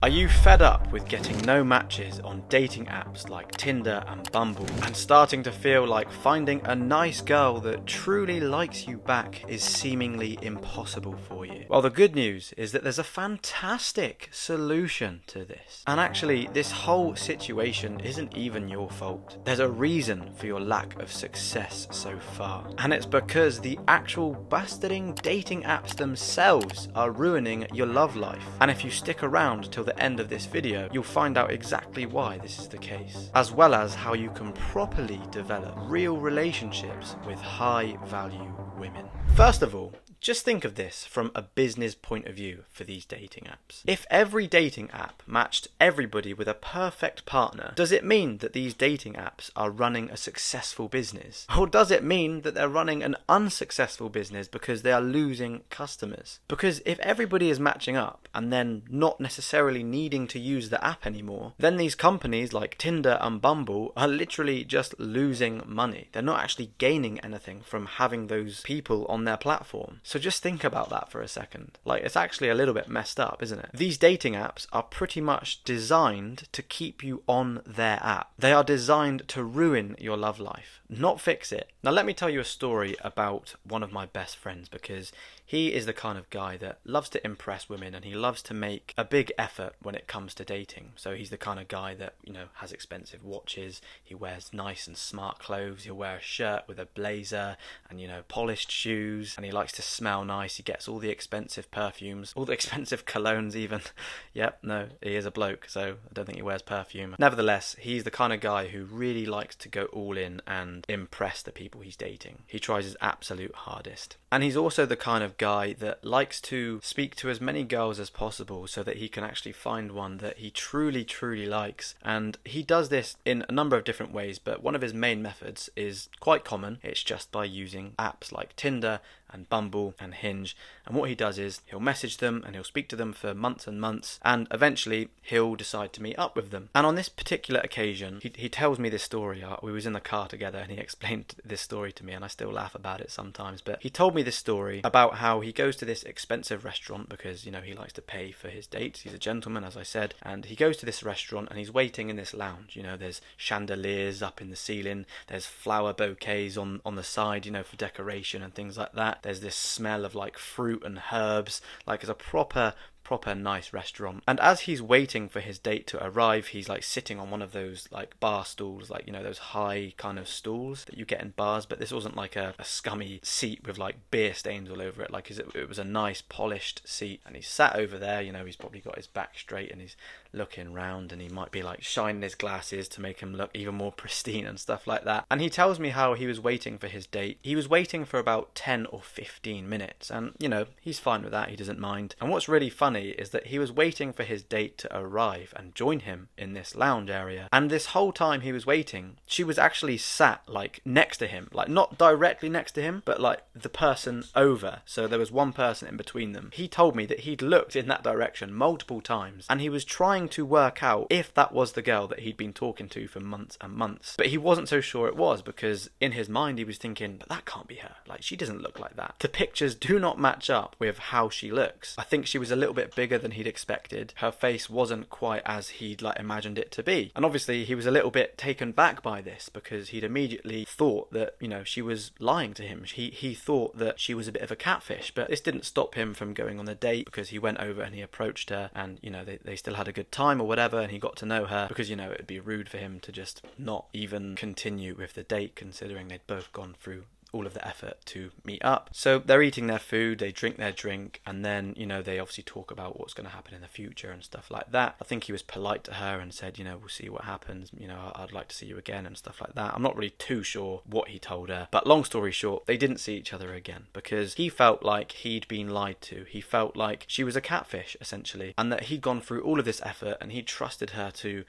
Are you fed up with getting no matches on dating apps like Tinder and Bumble and starting to feel like finding a nice girl that truly likes you back is seemingly impossible for you? Well, the good news is that there's a fantastic solution to this. And actually, this whole situation isn't even your fault. There's a reason for your lack of success so far. And it's because the actual bastarding dating apps themselves are ruining your love life. And if you stick around till the end of this video, you'll find out exactly why this is the case, as well as how you can properly develop real relationships with high value women. First of all, just think of this from a business point of view for these dating apps. If every dating app matched everybody with a perfect partner, does it mean that these dating apps are running a successful business? Or does it mean that they're running an unsuccessful business because they are losing customers? Because if everybody is matching up and then not necessarily needing to use the app anymore, then these companies like Tinder and Bumble are literally just losing money. They're not actually gaining anything from having those people on their platform. So just think about that for a second. Like, it's actually a little bit messed up, isn't it? These dating apps are pretty much designed to keep you on their app. They are designed to ruin your love life, not fix it. Now, let me tell you a story about one of my best friends, because he is the kind of guy that loves to impress women and he loves to make a big effort when it comes to dating. So he's the kind of guy that, has expensive watches, he wears nice and smart clothes, he'll wear a shirt with a blazer and, polished shoes, and he likes to smell nice. He gets all the expensive perfumes, all the expensive colognes even. Yep, no, he is a bloke, so I don't think he wears perfume. Nevertheless, he's the kind of guy who really likes to go all in and impress the people he's dating. He tries his absolute hardest. And he's also the kind of guy that likes to speak to as many girls as possible so that he can actually find one that he truly, truly likes. And he does this in a number of different ways, but one of his main methods is quite common. It's just by using apps like Tinder and Bumble and Hinge. And what he does is he'll message them and he'll speak to them for months and months, and eventually he'll decide to meet up with them. And on this particular occasion, he tells me this story. We was in the car together and he explained this story to me, and I still laugh about it sometimes. But he told me this story about how he goes to this expensive restaurant because, he likes to pay for his dates. He's a gentleman, as I said. And he goes to this restaurant and he's waiting in this lounge. There's chandeliers up in the ceiling. There's flower bouquets on the side, for decoration and things like that. There's this smell of like fruit and herbs, like it's a proper nice restaurant. And as he's waiting for his date to arrive, he's like sitting on one of those like bar stools, like those high kind of stools that you get in bars, but this wasn't like a scummy seat with like beer stains all over it. Like it was a nice polished seat, and he's sat over there. He's probably got his back straight and he's looking round, and he might be like shining his glasses to make him look even more pristine and stuff like that. And he tells me how he was waiting for his date. He was waiting for about 10 or 15 minutes, and he's fine with that. He doesn't mind. And what's really funny is that he was waiting for his date to arrive and join him in this lounge area. And this whole time he was waiting, she was actually sat like next to him, like not directly next to him, but like the person over. So there was one person in between them. He told me that he'd looked in that direction multiple times and he was trying to work out if that was the girl that he'd been talking to for months and months. But he wasn't so sure it was, because in his mind he was thinking, but that can't be her. Like, she doesn't look like that. The pictures do not match up with how she looks. I think she was a little bit bigger than he'd expected. Her face wasn't quite as he'd like imagined it to be. And obviously he was a little bit taken back by this, because he'd immediately thought that, she was lying to him. He thought that she was a bit of a catfish. But this didn't stop him from going on the date, because he went over and he approached her, and they still had a good time or whatever, and he got to know her, because it'd be rude for him to just not even continue with the date, considering they'd both gone through all of the effort to meet up. So they're eating their food, they drink their drink, and then, they obviously talk about what's going to happen in the future and stuff like that. I think he was polite to her and said, we'll see what happens, I'd like to see you again and stuff like that. I'm not really too sure what he told her, but long story short, they didn't see each other again, because he felt like he'd been lied to. He felt like she was a catfish, essentially, and that he'd gone through all of this effort and he trusted her to,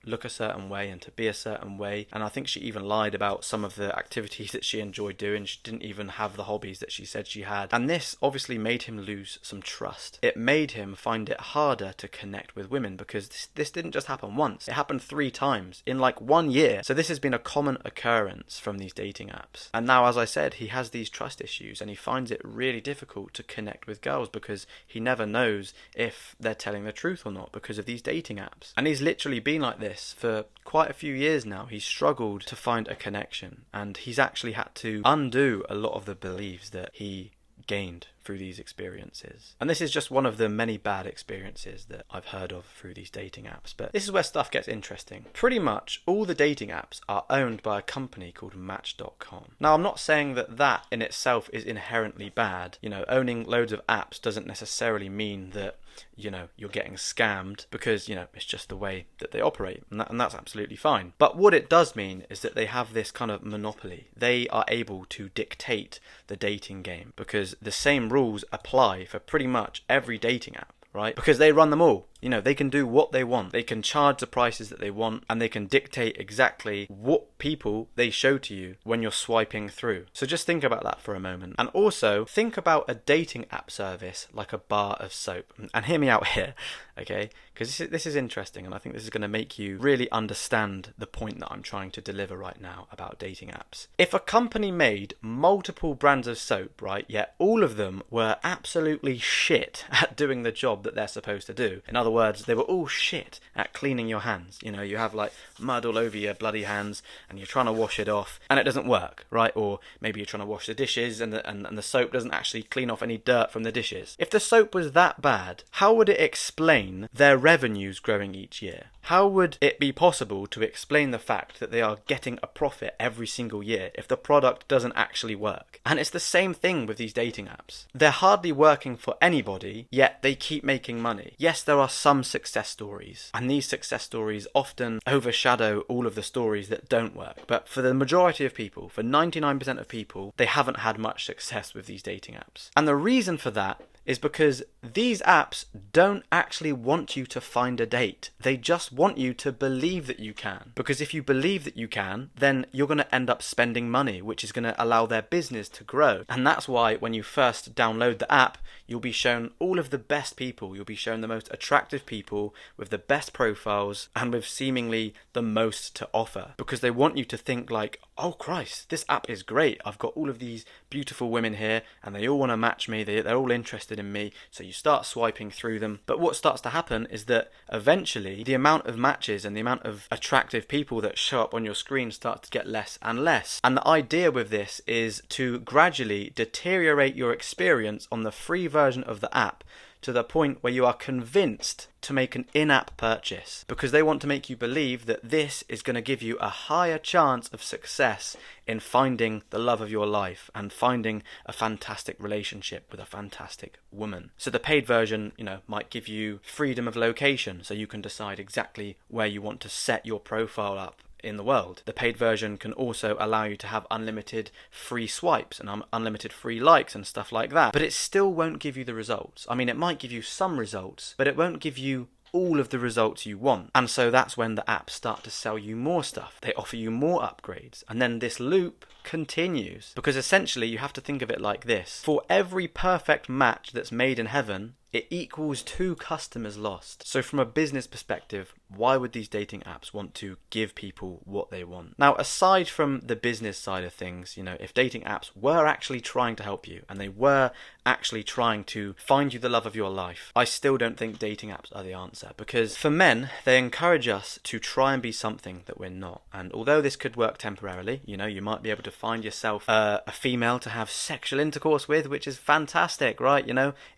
look a certain way and to be a certain way. And I think she even lied about some of the activities that she enjoyed do, and she didn't even have the hobbies that she said she had. And this obviously made him lose some trust. It made him find it harder to connect with women, because this didn't just happen once. It happened 3 times in like 1 year. So this has been a common occurrence from these dating apps. And now, as I said, he has these trust issues, and he finds it really difficult to connect with girls because he never knows if they're telling the truth or not because of these dating apps. And he's literally been like this for quite a few years now. He's struggled to find a connection, and he's actually had to undo a lot of the beliefs that he gained through these experiences. And this is just one of the many bad experiences that I've heard of through these dating apps. But this is where stuff gets interesting. Pretty much all the dating apps are owned by a company called Match.com. Now, I'm not saying that in itself is inherently bad. Owning loads of apps doesn't necessarily mean that you're getting scammed, because it's just the way that they operate, and that's absolutely fine. But what it does mean is that they have this kind of monopoly. They are able to dictate the dating game, because the same rules apply for pretty much every dating app, right? Because they run them all. They can do what they want. They can charge the prices that they want, and they can dictate exactly what people they show to you when you're swiping through. So just think about that for a moment. And also think about a dating app service like a bar of soap. And hear me out here, okay? Because this is interesting, and I think this is going to make you really understand the point that I'm trying to deliver right now about dating apps. If a company made multiple brands of soap, right, yet all of them were absolutely shit at doing the job that they're supposed to do. In other words, they were all shit at cleaning your hands. You have like mud all over your bloody hands, and you're trying to wash it off, and it doesn't work, right? Or maybe you're trying to wash the dishes, and the soap doesn't actually clean off any dirt from the dishes. If the soap was that bad, how would it explain their revenues growing each year? How would it be possible to explain the fact that they are getting a profit every single year if the product doesn't actually work? And it's the same thing with these dating apps. They're hardly working for anybody, yet they keep making money. Yes, there are some success stories, and these success stories often overshadow all of the stories that don't work. But for the majority of people, for 99% of people, they haven't had much success with these dating apps. And the reason for that is because these apps don't actually want you to find a date. They just want you to believe that you can. Because if you believe that you can, then you're going to end up spending money, which is going to allow their business to grow. And that's why when you first download the app, you'll be shown all of the best people. You'll be shown the most attractive people with the best profiles and with seemingly the most to offer. Because they want you to think like, oh Christ, this app is great. I've got all of these beautiful women here, and they all want to match me. They're all interested in me. So you start swiping through them. But what starts to happen is that eventually the amount of matches and the amount of attractive people that show up on your screen start to get less and less. And the idea with this is to gradually deteriorate your experience on the free version of the app to the point where you are convinced to make an in-app purchase, because they want to make you believe that this is going to give you a higher chance of success in finding the love of your life and finding a fantastic relationship with a fantastic woman. So the paid version, might give you freedom of location, so you can decide exactly where you want to set your profile up in the world. The paid version can also allow you to have unlimited free swipes and unlimited free likes and stuff like that, but it still won't give you the results. I mean, it might give you some results, but it won't give you all of the results you want. And so that's when the apps start to sell you more stuff. They offer you more upgrades, and then this loop continues, because essentially you have to think of it like this: for every perfect match that's made in heaven, it equals 2 customers lost. So from a business perspective, why would these dating apps want to give people what they want? Now, aside from the business side of things, if dating apps were actually trying to help you and they were actually trying to find you the love of your life, I still don't think dating apps are the answer. Because for men, they encourage us to try and be something that we're not. And although this could work temporarily, you might be able to find yourself a female to have sexual intercourse with, which is fantastic, right?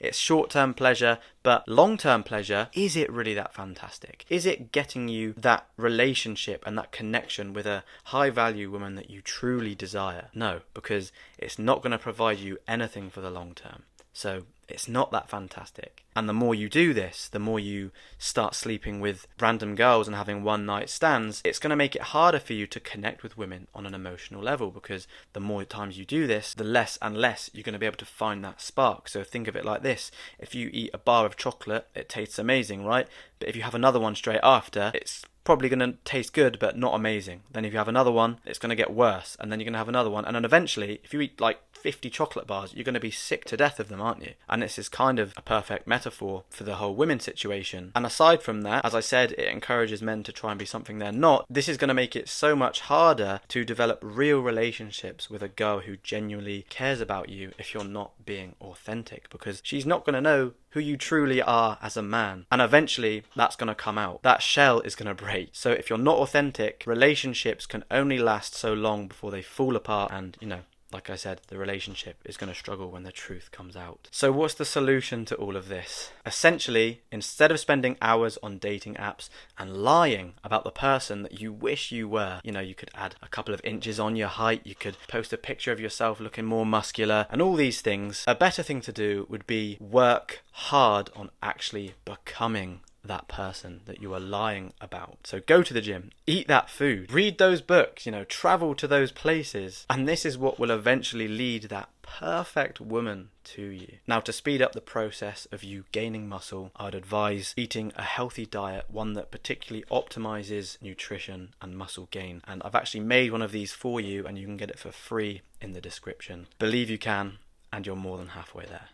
It's short-term pleasure, but long-term pleasure, is it really that fantastic? Is it getting you that relationship and that connection with a high-value woman that you truly desire? No, because it's not going to provide you anything for the long term. So it's not that fantastic. And the more you do this, the more you start sleeping with random girls and having one-night stands, it's going to make it harder for you to connect with women on an emotional level, because the more times you do this, the less and less you're going to be able to find that spark. So think of it like this: if you eat a bar of chocolate, it tastes amazing, right? But if you have another one straight after, it's probably going to taste good but not amazing. Then if you have another one, it's going to get worse, and then you're going to have another one, and then eventually, if you eat like 50 chocolate bars, you're going to be sick to death of them, aren't you? And this is kind of a perfect metaphor for the whole women situation. And aside from that, as I said, it encourages men to try and be something they're not. This is going to make it so much harder to develop real relationships with a girl who genuinely cares about you if you're not being authentic, because she's not going to know who you truly are as a man. And eventually that's going to come out. That shell is going to break. So if you're not authentic, relationships can only last so long before they fall apart, and like I said, the relationship is going to struggle when the truth comes out. So what's the solution to all of this? Essentially, instead of spending hours on dating apps and lying about the person that you wish you were, you could add a couple of inches on your height, you could post a picture of yourself looking more muscular, and all these things, a better thing to do would be work hard on actually becoming that person that you are lying about. So go to the gym, eat that food, read those books, travel to those places, and this is what will eventually lead that perfect woman to you. Now, to speed up the process of you gaining muscle, I'd advise eating a healthy diet, one that particularly optimizes nutrition and muscle gain. And I've actually made one of these for you, and you can get it for free in the description. Believe you can, and you're more than halfway there.